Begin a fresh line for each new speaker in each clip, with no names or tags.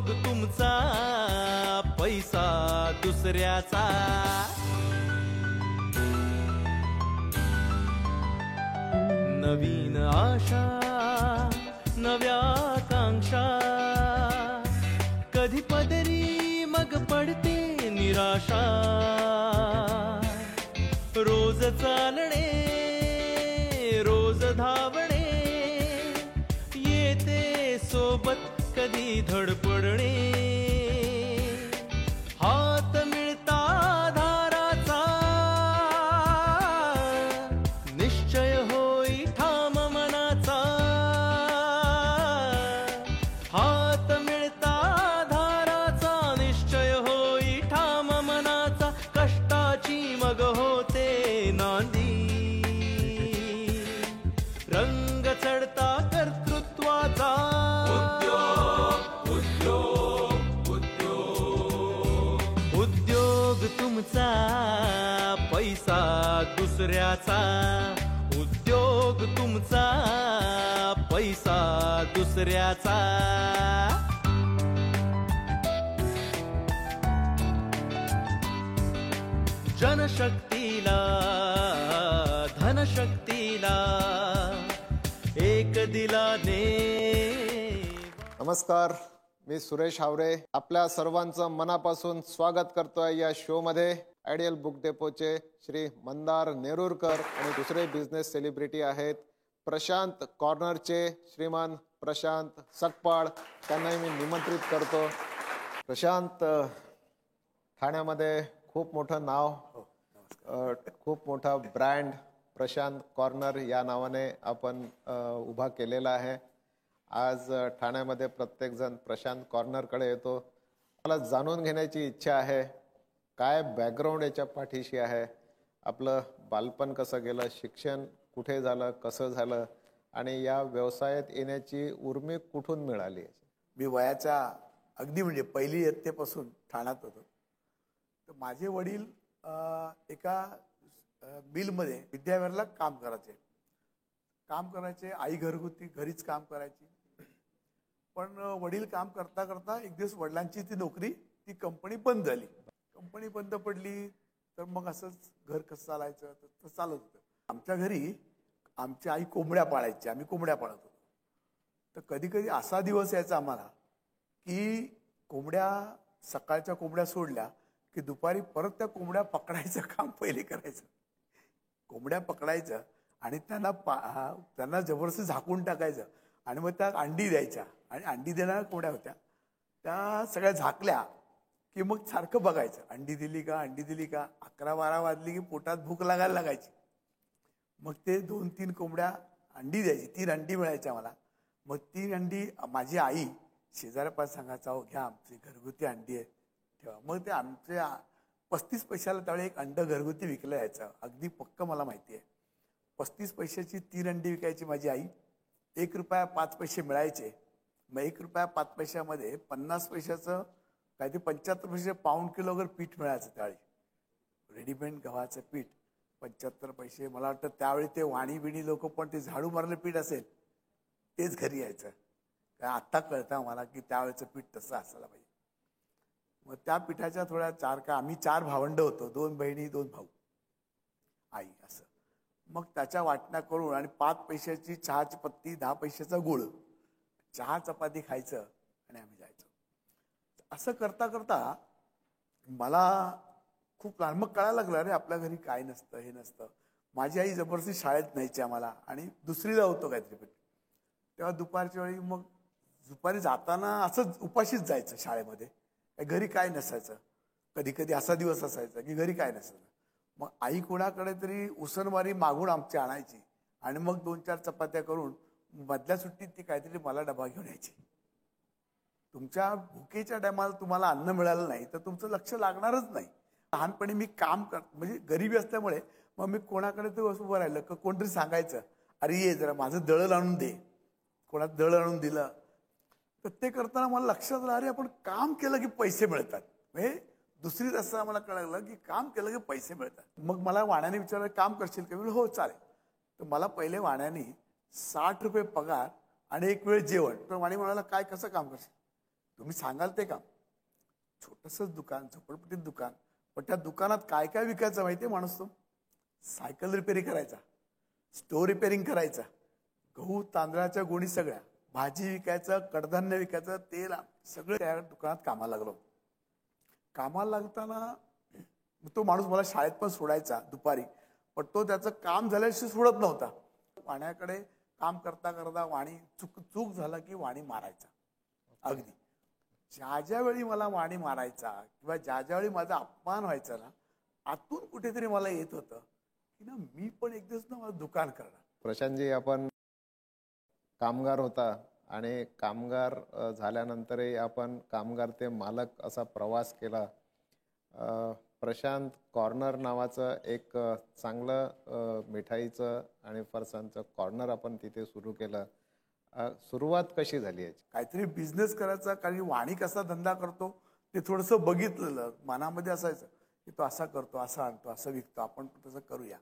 उद्योग तुमचा, पैसा दुसऱ्याचा. नवीन आशा, नव्या आकांक्षा, कधी पदरी मग पडते निराशा. रोज चालणे, रोज धावणे, येते सोबत कधी धडपडणे. हात मिळता धाराचा, निश्चय होई ठाम मनाचा. हात मिळता धाराचा, निश्चय होई ठाम मनाचा. कष्टाची मग होते नांदी, रंग चढता कर्तृत्वाचा. उद्योग तुमचा, पैसा दुसऱ्याचा. उद्योग तुमचा, पैसा दुसऱ्याचा. जनशक्तीला, धनशक्तीला एक दिलाने.
नमस्कार, मी सुरेश हावरे आपल्या सर्वांचं मनापासून स्वागत करतोय या शो मध्ये. आयडियल बुक डेपोचे श्री मंदार नेरुरकर आणि दुसरे बिझनेस सेलिब्रिटी आहेत प्रशांत कॉर्नरचे श्रीमान प्रशांत सकपाळ. त्यांनाही मी निमंत्रित करतो. प्रशांत, ठाण्यामध्ये खूप मोठं नाव, खूप मोठा ब्रँड प्रशांत कॉर्नर या नावाने आपण उभा केलेला आहे. आज ठाण्यामध्ये प्रत्येकजण प्रशांत कॉर्नरकडे येतो. मला जाणून घेण्याची इच्छा आहे, काय बॅकग्राऊंड याच्या पाठीशी आहे, आपलं बालपण कसं गेलं, शिक्षण कुठे झालं, कसं झालं, आणि या व्यवसायात येण्याची उर्मी कुठून मिळाली.
मी वयाच्या अगदी म्हणजे पहिली इयत्तेपासून ठाण्यात होतो. तर माझे वडील एका मिलमध्ये विद्याविहारला काम करायचे. आई घरगुती घरीच काम करायची. पण वडील काम करता करता एक दिवस वडिलांची ती नोकरी, ती कंपनी बंद झाली. कंपनी बंद पडली तर मग असंच घर कसं चालायचं तर चालत होतं. आमच्या घरी आमची आई कोंबड्या पाळायची, आम्ही कोंबड्या पाळत होतो. तर कधी कधी असा दिवस यायचा आम्हाला की सकाळच्या कोंबड्या सोडल्या की दुपारी परत त्या कोंबड्या पकडायचं काम पहिले करायचं. कोंबड्या पकडायचं आणि त्यांना जबरदस्ती झाकून टाकायचं आणि मग त्या अंडी द्यायच्या. आणि अंडी देणाऱ्या कोंबड्या होत्या त्या सगळ्या झाकल्या की मग सारखं बघायचं, अंडी दिली का, अंडी दिली का. 11-12 वाजली की पोटात भूक लागायला लागायची. मग ते 2-3 कोंबड्या अंडी द्यायची. 3 अंडी मिळायच्या मला. मग 3 अंडी माझी आई शेजाऱ्यापास सांगायचा, हो घ्या आमची घरगुती अंडी आहे ठेवा. मग ते आमच्या 35 पैशाला त्यावेळी एक अंड घरगुती विकलं जायचं. अगदी पक्क मला माहिती आहे. 35 पैशाची 3 अंडी विकायची माझी आई. 1 रुपया 5 पैसे मिळायचे. मग 1 रुपया 5 पैशामध्ये 50 पैशाचं काहीतरी 75 पैसे पाऊण किलो वगैरे पीठ मिळायचं. त्यावेळी रेडीमेड गव्हाचं पीठ 75 पैसे. मला वाटतं त्यावेळी ते वाणी लोक पण ते झाडू मारलं पीठ असेल तेच घरी यायचं. आत्ता कळतं मला की त्यावेळेचं पीठ तसं असायला पाहिजे. मग त्या पिठाच्या आम्ही 4 भावंड होतो, 2 बहिणी 2 भाऊ, आई असं. मग त्याच्या वाटण्या करून आणि 5 पैशाची चहाची पत्ती, 10 पैशाचा गुळ, चहा चपाती खायचं आणि आम्ही जायचो. असं करता करता मला खूप लहान मग कळायला लागलं, अरे आपल्या घरी काय नसतं, हे नसतं. माझी आई जबरदस्ती शाळेत न्यायची आम्हाला आणि दुसरीला होतो काहीतरी पण. तेव्हा दुपारच्या वेळी मग दुपारी जाताना असंच उपाशीच जायचं शाळेमध्ये. घरी काय नसायचं. कधी कधी असा दिवस असायचा की घरी काय नसायचं. मग आई कोणाकडे तरी उसनवारी मागून आमची आणायची आणि मग 2-4 चपात्या करून मधल्या सुट्टीत ती काहीतरी मला डबा घेऊन यायची. तुमच्या भुकेच्या टायमाला तुम्हाला अन्न मिळालं नाही तर तुमचं लक्ष लागणारच नाही. लहानपणी मी म्हणजे गरिबी असल्यामुळे मग मी कोणाकडे तर उभं राहिलं का कोणतरी सांगायचं, अरे ये जरा माझं दळण आणून दे. कोणाचं दळण आणून दिलं तर ते करताना मला लक्षात आलं, अरे आपण काम केलं की पैसे मिळतात. म्हणजे दुसरी रस्ता मला कळलं की काम केलं की पैसे मिळतात. मग मला वाण्याने विचारलं, काम करशील का? मी हो चालेल. तर मला पहिले वाण्याने 60 रुपये पगार आणि 1 वेळ जेवण. तर वाणी म्हणाला, काय कसं काम करशील? तुम्ही सांगाल ते काम. छोटंसंच दुकान, झोपडपट्टीत दुकान, पण त्या दुकानात काय काय विकायचं माहिती आहे माणूस तो? सायकल रिपेअरिंग करायचा, स्टोर रिपेअरिंग करायचा, गहू तांदळाच्या गोणी सगळ्या, भाजी विकायचं, कडधान्य विकायचं, तेल सगळं त्या दुकानात कामाला लागलो. कामाला लागताना तो माणूस मला शाळेत पण सोडायचा दुपारी, पण तो त्याचं काम झाल्याशिवाय सोडत नव्हता. वाण्याकडे काम करता करता वाणी चूक झाला की वाणी मारायचा. अगदी ज्या वेळी मला वाणी मारायचा किंवा ज्या वेळी माझा अपमान व्हायचा ना, आतून कुठेतरी मला येत होतं की ना मी पण एक दिवस ना माझं दुकान करणार.
प्रशांतजी, आपण कामगार होता आणि कामगार झाल्यानंतरही आपण कामगार ते मालक असा प्रवास केला. प्रशांत कॉर्नर नावाचं एक चांगलं मिठाईचं आणि फरसांचं कॉर्नर आपण तिथे सुरू केलं. सुरुवात कशी झाली याची?
काहीतरी बिझनेस करायचा, कारण की वाणी कसा धंदा करतो ते थोडंसं बघितलेलं, मनामध्ये असायचं की तो असा करतो, असा आणतो, असं विकतो, आपण तसं करूया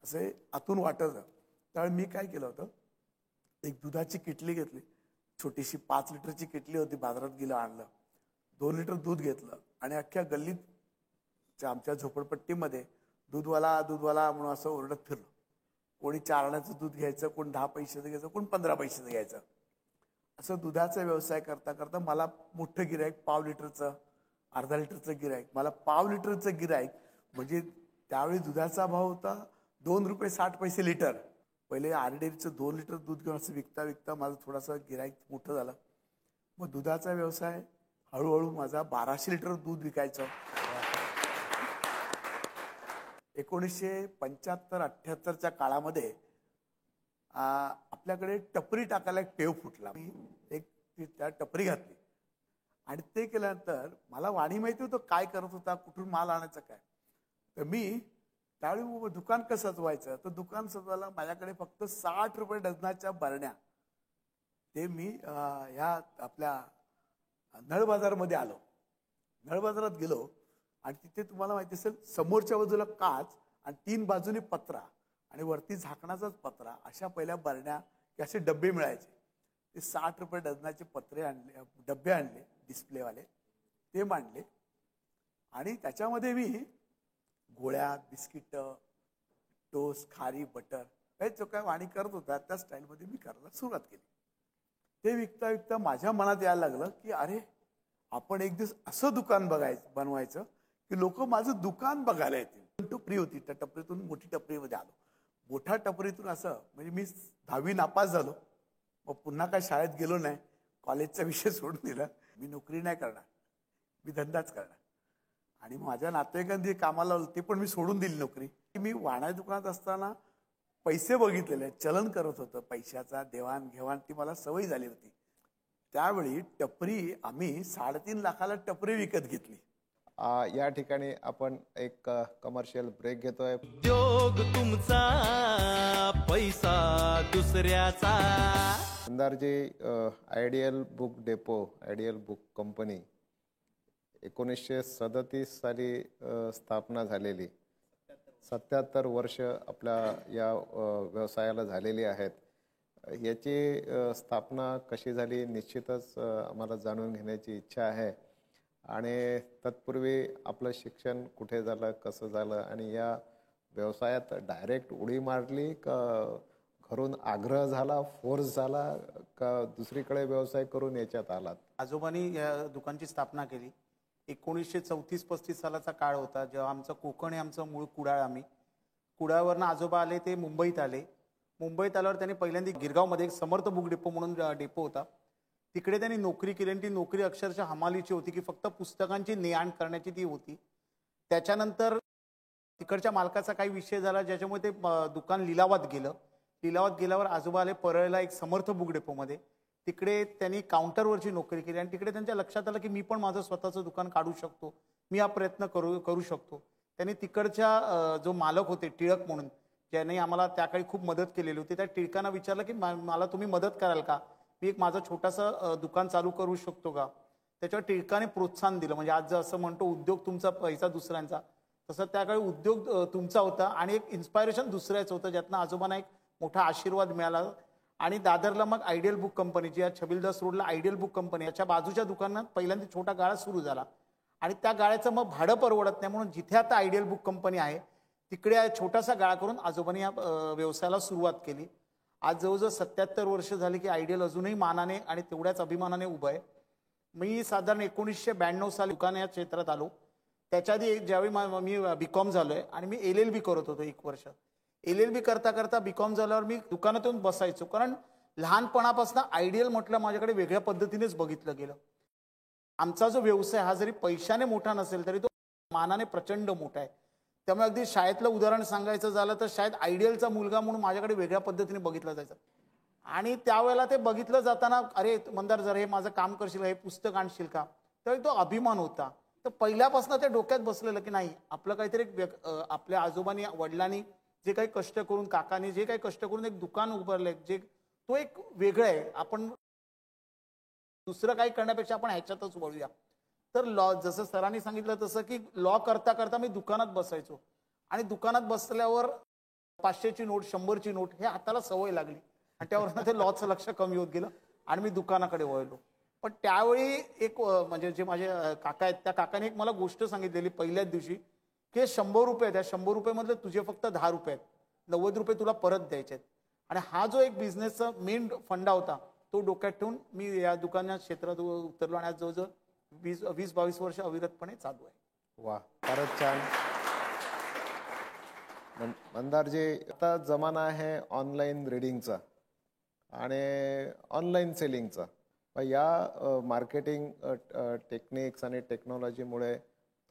असे आतून वाटत. त्यावेळी मी काय केलं होतं, एक दुधाची किटली घेतली, छोटीशी 5 लिटरची किटली होती, बाजारात गेलं आणलं, 2 लिटर दूध घेतलं आणि अख्ख्या गल्लीत आमच्या झोपडपट्टीमध्ये दूधवाला दूधवाला म्हणून असं ओरडत फिरलो. कोणी 4 आण्याचं दूध घ्यायचं, कोण 10 पैशाचं घ्यायचं, कोण 15 पैशाचं घ्यायचं. असं दुधाचा व्यवसाय करता करता मला मोठं गिराईक, 1/2 लिटरचं, अर्धा लिटरचं गिराईक, मला 1/2 लिटरचं गिराईक म्हणजे त्यावेळी दुधाचा भाव होता ₹2.60 लिटर. पहिले आरडेरीचं 2 लिटर दूध घेऊन असं विकता विकता माझं थोडासा गिराईक मोठं झालं. मग दुधाचा व्यवसाय हळूहळू माझा 1200 लिटर दूध विकायचं. 1975-78च्या काळामध्ये आपल्याकडे टपरी टाकायला एक पेव फुटला. मी त्या टपरी घातली आणि ते केल्यानंतर मला वाणी माहिती होतं काय करत होता, कुठून माल आणायचा काय. तर मी त्यावेळी दुकान कसं सजवायचं, तर दुकान सजवायला माझ्याकडे फक्त ₹60 डझनाच्या बरण्या. ते मी ह्या आपल्या नळ बाजारमध्ये आलो. नळ बाजारात गेलो आणि तिथे तुम्हाला माहिती असेल समोरच्या बाजूला काच आणि 3 बाजूनी पत्रा आणि वरती झाकणाचाच पत्रा, अशा पहिल्या बरण्या की असे डबे मिळायचे. ते ₹60 डझनाचे पत्रे आणले, डबे आणले डिस्प्लेवाले, ते मांडले आणि त्याच्यामध्ये मी गोळ्या, बिस्किट, टोस्ट, खारी, बटर हे जो काय वाणी करत होता त्या स्टाईलमध्ये मी करायला सुरुवात केली. ते विकता विकता माझ्या मनात यायला लागलं की अरे आपण एक दिवस असं दुकान बनवायचं की लोक माझं दुकान बघायला येतील. टपरी होती, त्या टपरीतून मोठी टपरीमध्ये आलो. मोठ्या टपरीतून असं म्हणजे मी 10वी नापास झालो. मग पुन्हा काय शाळेत गेलो नाही, कॉलेजचा विषय सोडून दिला. मी नोकरी नाही करणार, मी धंदाच करणार. आणि माझ्या नातेवाईकांनी कामाला लावलं, ते पण मी सोडून दिली नोकरी. मी वाण्या दुकानात असताना पैसे बघितलेले, चलन करत होतं, पैशाचा देवाणघेवाण ती मला सवय झाली होती. त्यावेळी टपरी आम्ही 3.5 लाखाला टपरी विकत घेतली.
या ठिकाणी आपण एक कमर्शियल ब्रेक घेतोय.
उद्योग तुमचा, पैसा दुसऱ्याचा.
Mandarji, ideal book depot, ideal book company 1937 साली स्थापना झालेली. 77 वर्ष आपल्या या व्यवसायाला झालेली आहेत. याची स्थापना कशी झाली निश्चितच आम्हाला जाणून घेण्याची इच्छा आहे. आणि तत्पूर्वी आपलं शिक्षण कुठे झालं, कसं झालं आणि या व्यवसायात डायरेक्ट उडी मारली का घरून आग्रह झाला, फोर्स झाला का दुसरीकडे व्यवसाय करून याच्यात आलात?
आजोबांनी या दुकानची स्थापना केली. 1934-35 सालाचा काळ होता, जेव्हा आमचं कोकण हे आमचं मूळ कुडाळ. आम्ही कुडाळवरनं आजोबा आले, ते मुंबईत आले. मुंबईत आल्यावर त्यांनी पहिल्यांदा गिरगावमध्ये एक समर्थ बुक डेपो म्हणून डेपो होता, तिकडे त्यांनी नोकरी केली. आणि ती नोकरी अक्षरशः हमालीची होती की फक्त पुस्तकांची ने-आण करण्याची ती होती. त्याच्यानंतर तिकडच्या मालकाचा काही विषय झाला, ज्याच्यामुळे ते दुकान लिलावात गेलं. लिलावात गेल्यावर आजोबा आले परळला एक समर्थ बुक डेपोमध्ये. तिकडे त्यांनी काउंटरवरची नोकरी केली आणि तिकडे त्यांच्या लक्षात आलं की मी पण माझं स्वतःचं दुकान काढू शकतो, मी हा प्रयत्न करू शकतो. त्यांनी तिकडच्या जो मालक होते टिळक म्हणून, ज्याने आम्हाला त्या काळी खूप मदत केलेली होती, त्या टिळकांना विचारलं की मला तुम्ही मदत कराल का, मी एक माझं छोटंसं दुकान चालू करू शकतो का. त्याच्यावर टिळकाने प्रोत्साहन दिलं. म्हणजे आज असं म्हणतो उद्योग तुमचा, पैसा दुसऱ्यांचा, तसं त्या काळी उद्योग तुमचा होता आणि एक इन्स्पायरेशन दुसऱ्याचं होतं, ज्यातनं आजोबांना एक मोठा आशीर्वाद मिळाला. आणि दादरला मग आयडियल बुक कंपनी, जी छबिलदास रोडला आयडियल बुक कंपनी, याच्या बाजूच्या दुकानात पहिल्यांदा छोटा गाळा सुरू झाला. आणि त्या गाळ्याचं मग भाडं परवडत नाही म्हणून जिथे आता आयडियल बुक कंपनी आहे तिकडे छोटासा गाळा करून आजोबांनी या व्यवसायाला सुरुवात केली. आज जवळजवळ 77 वर्ष झाली की आयडियल अजूनही मानाने आणि तेवढ्याच अभिमानाने उभं आहे. मी साधारण 1992 साली दुकान या क्षेत्रात आलो. त्याच्या आधी ज्यावेळी मी बीकॉम झालोय आणि मी LLB करत होतो 1 वर्ष. LLB करता करता बीकॉम झाल्यावर मी दुकानात येऊन बसायचो, कारण लहानपणापासून आयडियल म्हटलं माझ्याकडे वेगळ्या पद्धतीनेच बघितलं गेलं. आमचा जो व्यवसाय हा जरी पैशाने मोठा नसेल तरी तो मानाने प्रचंड मोठा आहे. त्यामुळे अगदी शाळेतलं उदाहरण सांगायचं झालं तर शाळेत आयडियलचा मुलगा म्हणून माझ्याकडे वेगळ्या पद्धतीने बघितलं जायचं. आणि त्यावेळेला ते बघितलं जाताना, अरे मंदार जर हे माझं काम करशील, हे पुस्तक आणशील का, तर तो अभिमान होता. तर पहिल्यापासून ते डोक्यात बसलेलं की नाही, आपलं काहीतरी आपल्या आजोबांनी वडिलांनी जे काही कष्ट करून, काकांनी जे काही कष्ट करून एक दुकान उभारलंय, जे तो एक वेगळं आहे. आपण दुसरं काही करण्यापेक्षा आपण ह्याच्यातच वळूया. तर लॉ, जसं सरांनी सांगितलं तसं की लॉ करता करता मी दुकानात बसायचो आणि दुकानात बसल्यावर 500ची नोट, 100ची नोट हे हाताला सवय लागली आणि त्यावरनं ते लॉचं लक्ष कमी होत गेलं आणि मी दुकानाकडे वळलो. पण त्यावेळी एक म्हणजे जे माझे काका आहेत त्या काकाने एक मला गोष्ट सांगितलेली पहिल्याच दिवशी की 100 रुपये, त्या 100 रुपये तुझे फक्त 10 रुपये आहेत, 90 रुपये तुला परत द्यायचे आहेत. आणि हा जो एक बिझनेसचा मेन फंडा होता तो डोक्यात ठेवून मी या दुकानाच्या क्षेत्रात उतरलो आणि आज जवळजवळ 20-22 वर्ष अविरतपणे चालू आहे.
वा, फारच छान. मंदारजी, आता जमाना आहे ऑनलाईन रीडिंगचा आणि ऑनलाईन सेलिंगचा. या मार्केटिंग टेक्निक्स आणि टेक्नॉलॉजीमुळे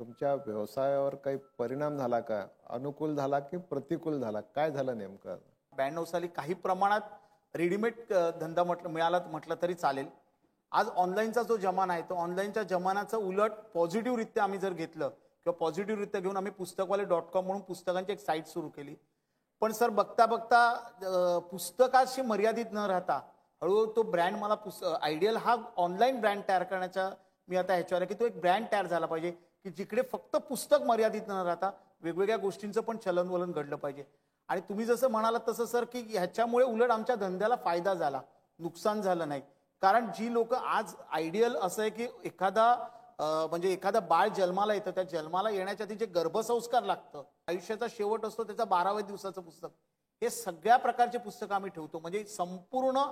तुमच्या व्यवसायावर काही परिणाम झाला का? अनुकूल झाला की प्रतिकूल झाला? काय झालं नेमकं?
92 साली काही प्रमाणात रेडीमेड धंदा मिळाला म्हटलं तरी चालेल. आज ऑनलाईनचा जो जमाना आहे तो ऑनलाईनच्या जमान्याचं उलट पॉझिटिव्हरित्या आम्ही जर घेतलं किंवा पॉझिटिव्हरित्या घेऊन आम्ही पुस्तकवाले.com म्हणून पुस्तकांची एक साईट सुरू केली. पण सर बघता बघता पुस्तकाशी मर्यादित न राहता हळूहळू तो ब्रँड मला आयडियल हा ऑनलाईन ब्रँड तयार करण्याचा मी आता ह्याच्यावर आहे की तो एक ब्रँड तयार झाला पाहिजे की जिकडे फक्त पुस्तक मर्यादित न राहता वेगवेगळ्या गोष्टींचं पण चलनवलन घडलं पाहिजे. आणि तुम्ही जसं म्हणालात तसं सर की ह्याच्यामुळे उलट आमच्या धंद्याला फायदा झाला, नुकसान झालं नाही. कारण जी लोक आज आयडियल असं आहे की एखादा बाळ जन्माला येतं, त्या जन्माला येण्याच्या आधी जे गर्भसंस्कार लागतं, आयुष्याचा शेवट असतो त्याचा 12व्या दिवसाचं पुस्तक, हे सगळ्या प्रकारचे पुस्तकं आम्ही ठेवतो. म्हणजे संपूर्ण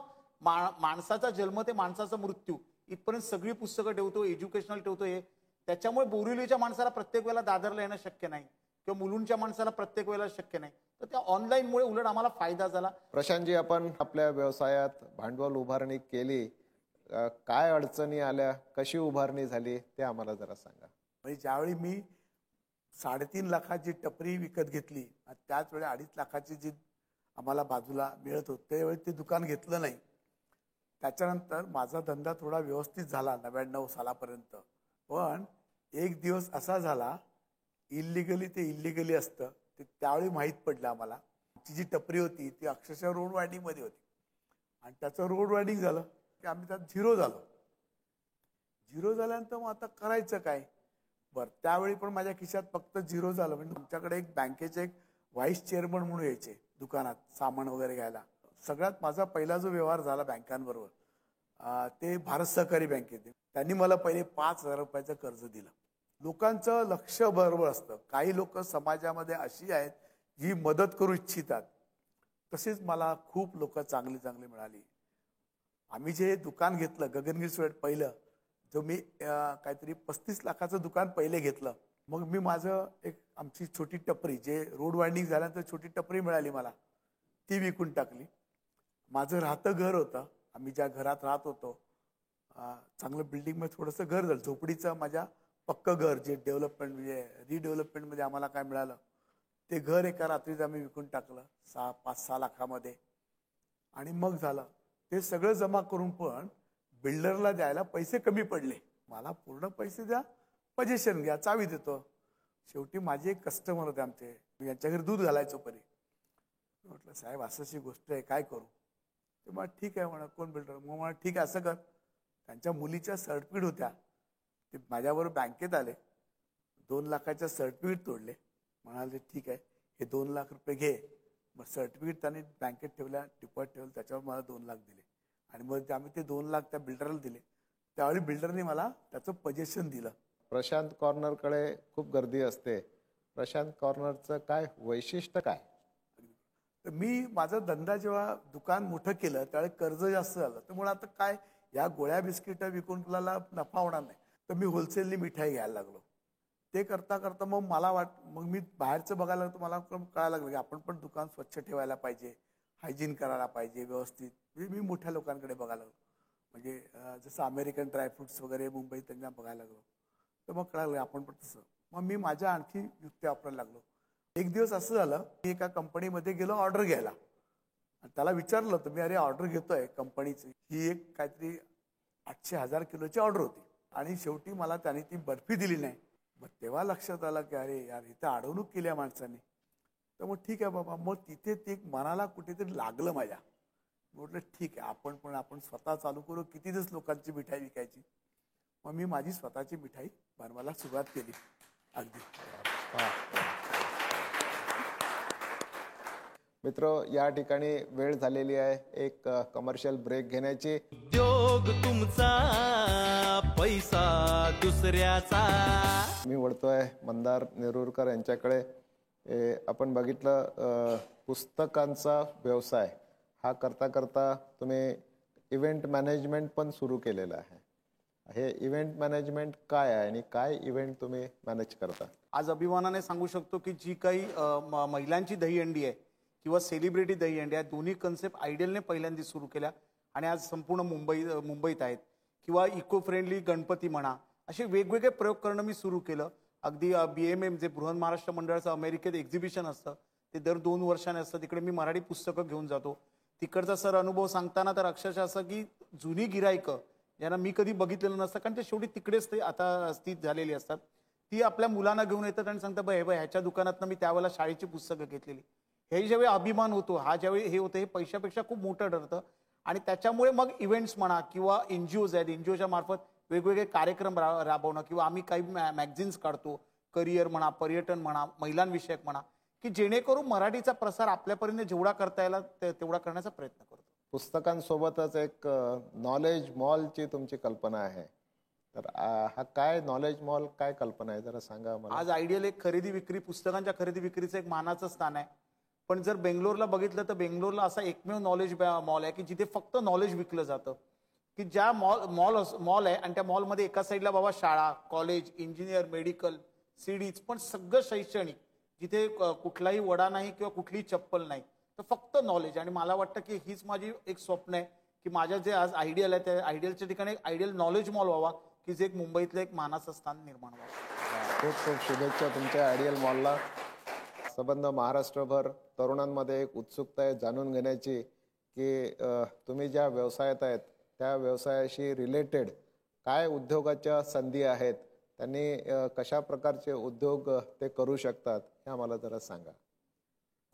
माणसाचा जन्म ते माणसाचा मृत्यू इथपर्यंत सगळी पुस्तकं ठेवतो, एज्युकेशनल ठेवतो. हे त्याच्यामुळे बोरिवलीच्या माणसाला प्रत्येक वेळेला दादरला येणं शक्य नाही किंवा मुलुंडच्या माणसाला प्रत्येक वेळेला शक्य नाही. तर त्या ऑनलाईनमुळे उलट आम्हाला फायदा झाला.
प्रशांतजी, आपण आपल्या व्यवसायात भांडवल उभारणी केली, काय अडचणी आल्या, कशी उभारणी झाली ते आम्हाला जरा सांगा.
म्हणजे ज्यावेळी मी 3.5 लाखाची टपरी विकत घेतली, त्याच वेळी 2.5 लाखाची जी आम्हाला बाजूला मिळत होती त्यावेळी ते दुकान घेतलं नाही. त्याच्यानंतर माझा धंदा थोडा व्यवस्थित झाला 99 सालापर्यंत. पण एक दिवस असा झाला, इल्लिगली ते इल्लिगली असतं ते त्यावेळी माहीत पडलं आम्हाला. आमची जी टपरी होती ती अक्षरशः रोड वायडिंगमध्ये होती आणि त्याचं रोड वायडिंग झालं की आम्ही त्यात झिरो झालो. झिरो झाल्यानंतर मग आता करायचं काय? बरं, त्यावेळी पण माझ्या खिशात फक्त झिरो झालं. म्हणजे तुमच्याकडे एक बँकेचे एक व्हाईस चेअरमन म्हणून यायचे दुकानात सामान वगैरे घ्यायला. सगळ्यात माझा पहिला जो व्यवहार झाला बँकांबरोबर ते भारत सहकारी बँकेत. त्यांनी मला पहिले 5,000 रुपयाचं कर्ज दिलं. लोकांचं लक्ष बरोबर असतं. काही लोक समाजामध्ये अशी आहेत जी मदत करू इच्छितात, तसेच मला खूप लोक चांगली चांगली मिळाली. आम्ही जे दुकान घेतलं गगनगिरी स्वीट पहिलं, जो मी काहीतरी 35 लाखाचं दुकान पहिले घेतलं. मग मी माझं एक आमची छोटी टपरी, जे रोड वाइंडिंग झाल्यानंतर छोटी टपरी मिळाली मला, ती विकून टाकली. माझं राहतं घर होतं, आम्ही ज्या घरात राहत होतो चांगलं बिल्डिंगमध्ये थोडंसं घर झालं, झोपडीचं माझ्या पक्कं घर, जे डेव्हलपमेंट म्हणजे रिडेव्हलपमेंटमध्ये आम्हाला काय मिळालं ते घर एका रात्रीच आम्ही विकून टाकलं 5-6 लाखामध्ये. आणि मग झालं ते सगळं जमा करून पण बिल्डरला द्यायला पैसे कमी पडले. मला पूर्ण पैसे द्या, पोझिशन घ्या, चावी देतो. शेवटी माझे एक कस्टमर होते आमचे, मी यांच्या घरी दूध घालायचो परी. म्हटलं साहेब अशी गोष्ट आहे, काय करू? ते मग ठीक आहे म्हणा, कोण बिल्डर? मग म्हणा ठीक आहे असं कर. त्यांच्या मुलीच्या सर्टिफिकेट होत्या, ते माझ्याबरोबर बँकेत आले, 2 लाखाच्या सर्टिफिकेट तोडले. म्हणाले ठीक आहे, हे 2 लाख रुपये घे, मग सर्टिफिकेट त्यांनी बँकेत ठेवल्या, डिपॉझिट ठेवलं, त्याच्यावर मला 2 लाख दिले. आणि मग आम्ही ते 2 लाख त्या बिल्डरला दिले. त्यावेळी बिल्डरने मला त्याचं पोजेशन दिलं.
प्रशांत कॉर्नरकडे खूप गर्दी असते. प्रशांत कॉर्नरचं काय वैशिष्ट्य काय?
तर मी माझा धंदा जेव्हा दुकान मोठं केलं त्यावेळी कर्ज जास्त झालं. तर मला आता काय या गोळ्या बिस्किटं विकून आपल्याला नफा होणार नाही. तर मी होलसेलनी मिठाई घ्यायला लागलो. ते करता करता मग मग मी बाहेरचं बघायला लागलो. मला कळायला लागलं की आपण पण दुकान स्वच्छ ठेवायला पाहिजे, हायजीन करायला पाहिजे व्यवस्थित. मी मोठ्या लोकांकडे बघायला लागलो. म्हणजे जसं अमेरिकन ड्रायफ्रुट्स वगैरे मुंबईत त्यांना बघायला लागलो. तर मग कळालं आपण पण तसं. मग मी माझ्या आणखी युक्त्या वापरायला लागलो. एक दिवस असं झालं की एका कंपनीमध्ये गेलो ऑर्डर घ्यायला. आणि त्याला विचारलं तर मी अरे ऑर्डर घेतोय कंपनीची, ही एक काहीतरी 800,000 किलोची ऑर्डर होती. आणि शेवटी मला त्याने ती बर्फी दिली नाही. मग तेव्हा लक्षात आलं की अरे यार इथं अडवणूक केली आहे माणसाने. तर मग ठीक आहे बाबा. मग तिथे ते मनाला कुठेतरी लागलं माझ्या. म्हटलं ठीक आहे आपण स्वतः चालू करू. किती दिवस लोकांची मिठाई विकायची. मग मी माझी स्वतःची मिठाई बनवायला सुरुवात केली. अगदी
मित्र, या ठिकाणी वेळ झालेली आहे एक कमर्शियल ब्रेक घेण्याची.
उद्योग तुमचा, पैसा दुसऱ्याचा.
मी वळतोय मंदार नेरुरकर यांच्याकडे. आपण बघितलं पुस्तकांचा व्यवसाय हा करता करता तुम्ही इव्हेंट मॅनेजमेंट पण सुरू केलेलं आहे. हे इव्हेंट मॅनेजमेंट काय आहे आणि काय इव्हेंट तुम्ही मॅनेज करता?
आज अभिमानाने सांगू शकतो की जी काही महिलांची दहीहंडी आहे किंवा सेलिब्रिटी दहीहंडी आहे, दोन्ही कन्सेप्ट आयडियलने पहिल्यांदा सुरू केल्या आणि आज संपूर्ण मुंबईत आहेत. किंवा इको फ्रेंडली गणपती म्हणा, असे वेगवेगळे प्रयोग करणं मी सुरू केलं. अगदी BMM जे बृहन महाराष्ट्र मंडळाचं अमेरिकेत एक्झिबिशन असतं ते दर 2 वर्षाने असतं. तिकडे मी मराठी पुस्तकं घेऊन जातो. तिकडचा सर अनुभव सांगताना तर अक्षरशः असं की जुनी गिरायकं ज्यांना मी कधी बघितलेलं नसतं, कारण ते शेवटी तिकडेच ते आता स्थित झालेली असतात, ती आपल्या मुलांना घेऊन येतात आणि सांगतात बाय ह्याच्या दुकानातनं मी त्यावेळेला शाळेची पुस्तकं घेतलेली. हे ज्यावेळी अभिमान होतो, हा ज्यावेळी हे होतं, हे पैशापेक्षा खूप मोठं ठरतं. आणि त्याच्यामुळे मग इव्हेंट्स म्हणा किंवा NGOज आहेत, NGOच्या मार्फत वेगवेगळे कार्यक्रम राबवणं किंवा आम्ही काही मॅगझिन्स काढतो, करिअर म्हणा, पर्यटन म्हणा, महिलांविषयक म्हणा, की जेणेकरून मराठीचा प्रसार आपल्यापर्यंत जेवढा करता यायला तेवढा करण्याचा प्रयत्न करतो.
पुस्तकांसोबतच एक नॉलेज मॉलची तुमची कल्पना आहे. तर हा काय नॉलेज मॉल काय कल्पना आहे, जरा सांगा मला.
आज आयडियल एक खरेदी विक्री, पुस्तकांच्या खरेदी विक्रीचं एक मानाचं स्थान आहे. पण जर बेंगलोरला बघितलं तर बेंगलोरला असा एकमेव नॉलेज मॉल आहे की जिथे फक्त नॉलेज विकलं जातं. की ज्या मॉल आहे आणि त्या मॉलमध्ये एका साईडला बाबा शाळा, कॉलेज, इंजिनियर, मेडिकल, सीडीज, पण सगळं शैक्षणिक, जिथे कुठलाही वडा नाही किंवा कुठलीही चप्पल नाही, तर फक्त नॉलेज. आणि मला वाटतं की हीच माझी एक स्वप्न आहे की माझ्या जे आज आयडियल आहे त्या आयडियलच्या ठिकाणी आयडियल नॉलेज मॉल व्हावा की जे एक मुंबईतलं एक मानाचं स्थान निर्माण व्हावं.
खूप खूप शुभेच्छा तुमच्या आयडियल मॉलला. संबंध महाराष्ट्रभर तरुणांमध्ये एक उत्सुकता आहे जाणून घेण्याची की तुम्ही ज्या व्यवसायात आहेत त्या व्यवसायाशी रिलेटेड काय उद्योगाच्या संधी आहेत, त्यांनी कशा प्रकारचे उद्योग ते करू शकतात हे आम्हाला जरा सांगा.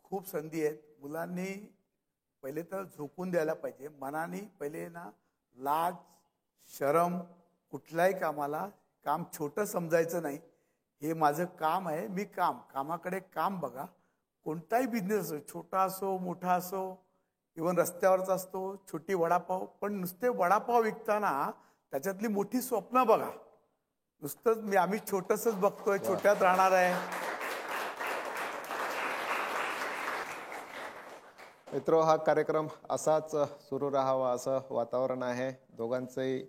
खूप संधी आहेत. मुलांनी पहिले तर झोकून द्यायला पाहिजे. मनाने पहिले ना लाज शरम कुठल्याही कामाला काम छोटं समजायचं नाही. हे माझं काम आहे, मी कामाकडे काम बघा. कोणताही बिझनेस असो, छोटा असो मोठा असो, इव्हन रस्त्यावरचा असतो, छोटी वडापाव, पण नुसते वडापाव विकताना त्याच्यातली मोठी स्वप्न बघा. नुसतंच आम्ही छोटंसंच बघतोय, छोट्यात राहणार आहे.
मित्रो, हा कार्यक्रम असाच सुरू राहावा असं वातावरण आहे. दोघांचंही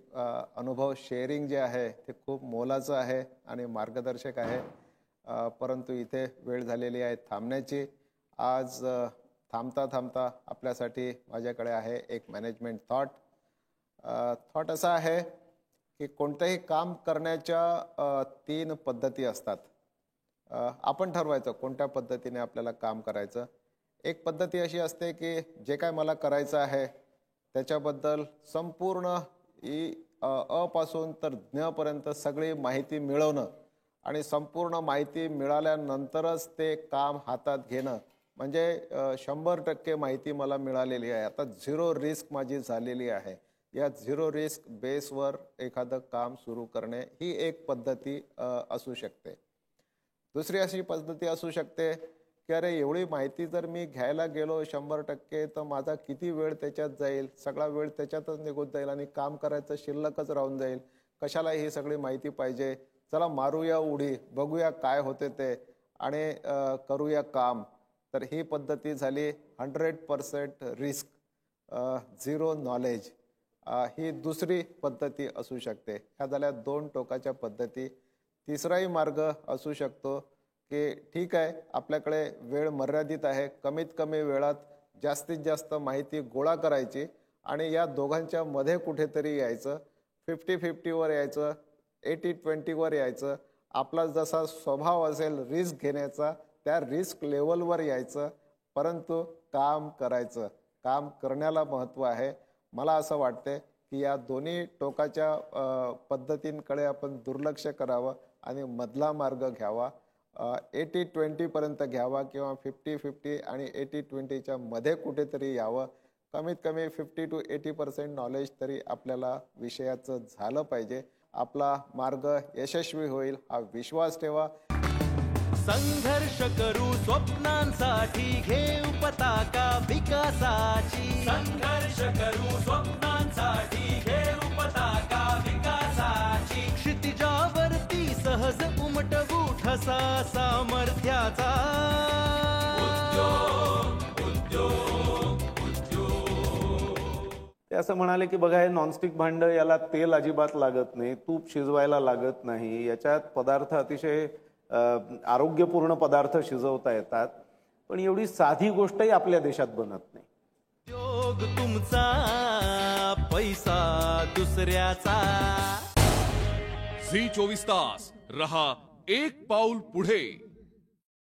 अनुभव शेअरिंग जे आहे ते खूप मोलाचं आहे आणि मार्गदर्शक आहे. परंतु इथे वेळ झालेली आहे थांबण्याची. आज थांबता थांबता आपल्यासाठी माझ्याकडे आहे एक मॅनेजमेंट थॉट असा आहे की कोणतंही काम करण्याच्या 3 पद्धती असतात. आपण ठरवायचं कोणत्या पद्धतीने आपल्याला काम करायचं. एक पद्धती अशी असते की जे काय मला करायचं आहे त्याच्याबद्दल संपूर्ण अ पासून तर ज्ञपर्यंत सगळी माहिती मिळवणं आणि संपूर्ण माहिती मिळाल्यानंतरच ते काम हातात घेणं. म्हणजे 100% माहिती मला मिळालेली आहे, आता 0 रिस्क माझी झालेली आहे. या 0 रिस्क बेसवर एखादं काम सुरू करणे ही एक पद्धती असू शकते. दुसरी अशी पद्धती असू शकते की अरे एवढी माहिती जर मी घ्यायला गेलो 100% तर माझा किती वेळ त्याच्यात जाईल, सगळा वेळ त्याच्यातच निघून जाईल आणि काम करायचं शिल्लकच राहून जाईल. कशाला ही सगळी माहिती पाहिजे, चला मारूया उडी, बघूया काय होते ते आणि करूया काम. तर ही पद्धती झाली 100% रिस्क, 0 नॉलेज. ही दुसरी पद्धती असू शकते. ह्या झाल्या 2 टोकाच्या पद्धती. तिसराही मार्ग असू शकतो की ठीक आहे, आपल्याकडे वेळ मर्यादित आहे, कमीत कमी वेळात जास्तीत जास्त माहिती गोळा करायची आणि या दोघांच्या मध्ये कुठेतरी यायचं, 50-50 वर यायचं, 80-20 वर यायचं. आपला जसा स्वभाव असेल रिस्क घेण्याचा त्या रिस्क लेवलवर यायचं, परंतु काम करायचं. काम करण्याला महत्त्व आहे. मला असं वाटते की या दोन्ही टोकाच्या पद्धतींकडे आपण दुर्लक्ष करावं आणि मधला मार्ग घ्यावा. 80-20 पर्यंत घ्यावा किंवा 50-50 आणि 80-20च्या मध्ये कुठेतरी यावं. कमीत कमी 50 to 80% नॉलेज तरी आपल्याला विषयाचं झालं पाहिजे. आपला मार्ग यशस्वी होईल हा विश्वास ठेवा.
संघर्ष करू स्वप्नांसाठी, घेऊ पताका विकासाची. संघर्ष करू स्वप्नांसाठी, घेऊ पताका विकासाची. क्षितिजावरती सहज उमटवू ठसा सामर्थ्याचा.
ते असं म्हणाले की बघा, हे नॉनस्टिक भांड, याला तेल अजिबात लागत नाही, तूप शिजवायला लागत नाही, याच्यात पदार्थ अतिशय आरोग्यपूर्ण पदार्थ शिजवता येतात, पण एवढी साधी गोष्टही आपल्या देशात बनत नाही.
योग तुमचा, पैसा दुसऱ्याचा.
झी 24 तास रहा एक पाऊल पुढे.